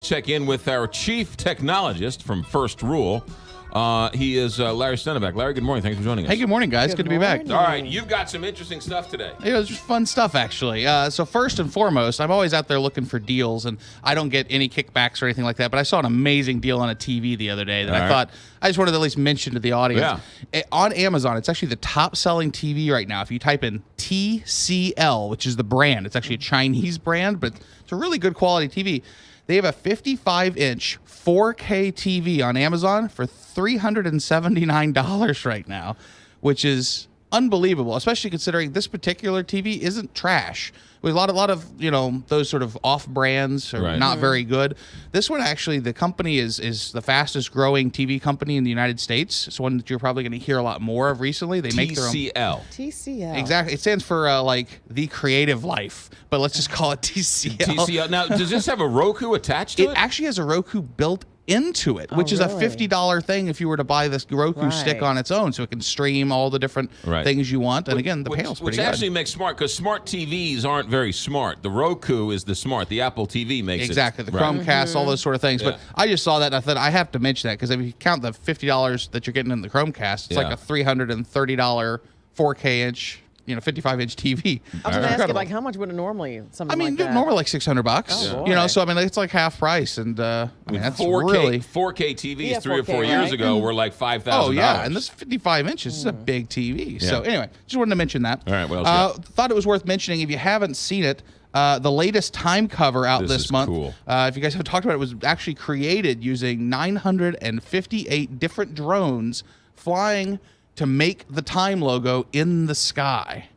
check in with our chief technologist from First Rule. He is Larry Stennebeck. Larry, good morning. Thanks for joining us. Hey, good morning, guys. Good to be back. All right, you've got some interesting stuff today. It's just fun stuff, actually. So first and foremost, I'm always out there looking for deals, and I don't get any kickbacks or anything like that, but I saw an amazing deal on a TV the other day that I thought I just wanted to at least mention to the audience. Yeah. On Amazon, it's actually the top-selling TV right now. If you type in TCL, which is the brand, it's actually a Chinese brand, but it's a really good quality TV. They have a 55-inch 4K TV on Amazon for $379 right now, which is unbelievable, especially considering this particular TV isn't trash. With a lot of those sort of off brands are not very good. This one actually, the company is the fastest growing TV company in the United States. It's one that you're probably going to hear a lot more of recently. They make their own TCL. Exactly. It stands for like the creative life, but let's just call it TCL. TCL. Now, does this have a Roku attached to it? It actually has a Roku built into it, which is a $50 thing if you were to buy this Roku stick on its own, so it can stream all the different things you want. And again, the panel's pretty good. Which actually makes smart, because smart TVs aren't very smart. The Roku is the smart. The Apple TV makes it. Exactly. The Chromecast, all those sort of things. But I just saw that and I thought I have to mention that, because if you count the $50 that you're getting in the Chromecast, it's like a $330 4K inch 55-inch TV. I was going to ask you, like, how much would it normally something like that? Normally like $600. Oh, so I mean, it's like half price, and I mean, that's 4K, really 4K TVs 3 or 4 years ago were like $5,000. Oh yeah, and this 55 inches is a big TV. So anyway, just wanted to mention that. All right, what else? Thought it was worth mentioning if you haven't seen it. The latest time cover out this month. Cool. If you guys haven't talked about it, was actually created using 958 different drones flying to make the time logo in the sky.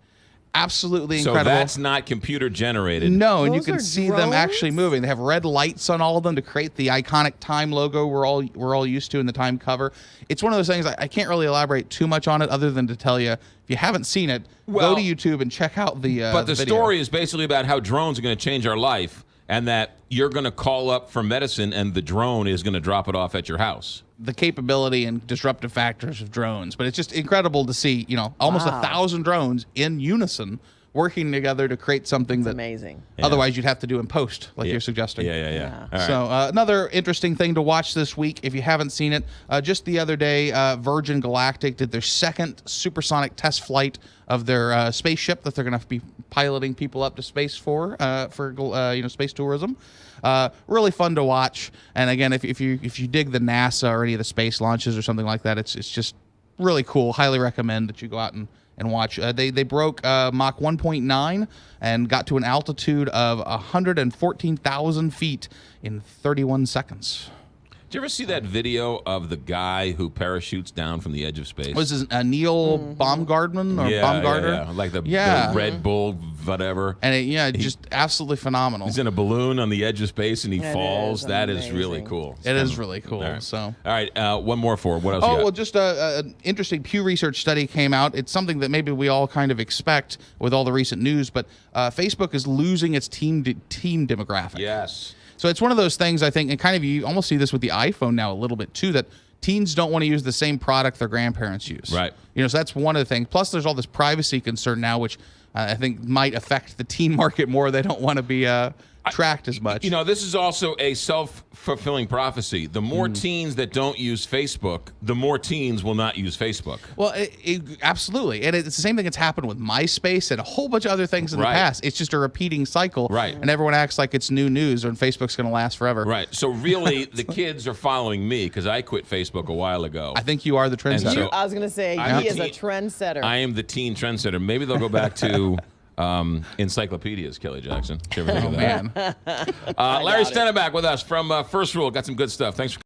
Absolutely incredible. So that's not computer generated. No, and you can see them actually moving. They have red lights on all of them to create the iconic time logo we're all used to in the time cover. It's one of those things I can't really elaborate too much on it, other than to tell you, if you haven't seen it, go to YouTube and check out the But the video. story is basically about how drones are going to change our life, and that you're going to call up for medicine and the drone is going to drop it off at your house. The capability and disruptive factors of drones. But it's just incredible to see, almost 1,000 drones in unison working together to create something that's amazing. Otherwise you'd have to do in post, like you're suggesting. Yeah. Right. So another interesting thing to watch this week, if you haven't seen it, just the other day, Virgin Galactic did their second supersonic test flight of their spaceship that they're going to be piloting people up to space for space tourism. Really fun to watch. And again, if you dig the NASA or any of the space launches or something like that, it's just really cool. Highly recommend that you go out and watch. They broke Mach 1.9 and got to an altitude of 114,000 feet in 31 seconds. Did you ever see that video of the guy who parachutes down from the edge of space? Was this Neil Baumgartner or Baumgartner? Yeah, like the Red Bull, whatever. And just absolutely phenomenal. He's in a balloon on the edge of space and he falls. That is really cool. It is really cool. All right, one more for what else? Well, just an interesting Pew Research study came out. It's something that maybe we all kind of expect with all the recent news, but Facebook is losing its teen demographic. Yes. So it's one of those things, I think, and kind of you almost see this with the iPhone now a little bit too, that teens don't want to use the same product their grandparents use. Right. So that's one of the things. Plus, there's all this privacy concern now, which I think might affect the teen market more. They don't want to be tracked as much. This is also a self-fulfilling prophecy. The more teens that don't use Facebook, the more teens will not use Facebook. Well, absolutely. And it's the same thing that's happened with MySpace and a whole bunch of other things in the past. It's just a repeating cycle. Right. And everyone acts like it's new news and Facebook's going to last forever. Right. So really, the kids are following me because I quit Facebook a while ago. I think you are the trendsetter. I was going to say, he is a trendsetter. I am the teen trendsetter. Maybe they'll go back to encyclopedias, Kelly Jackson. Did you ever think of that? Man. Larry Stennebeck with us from First Rule. Got some good stuff. Thanks for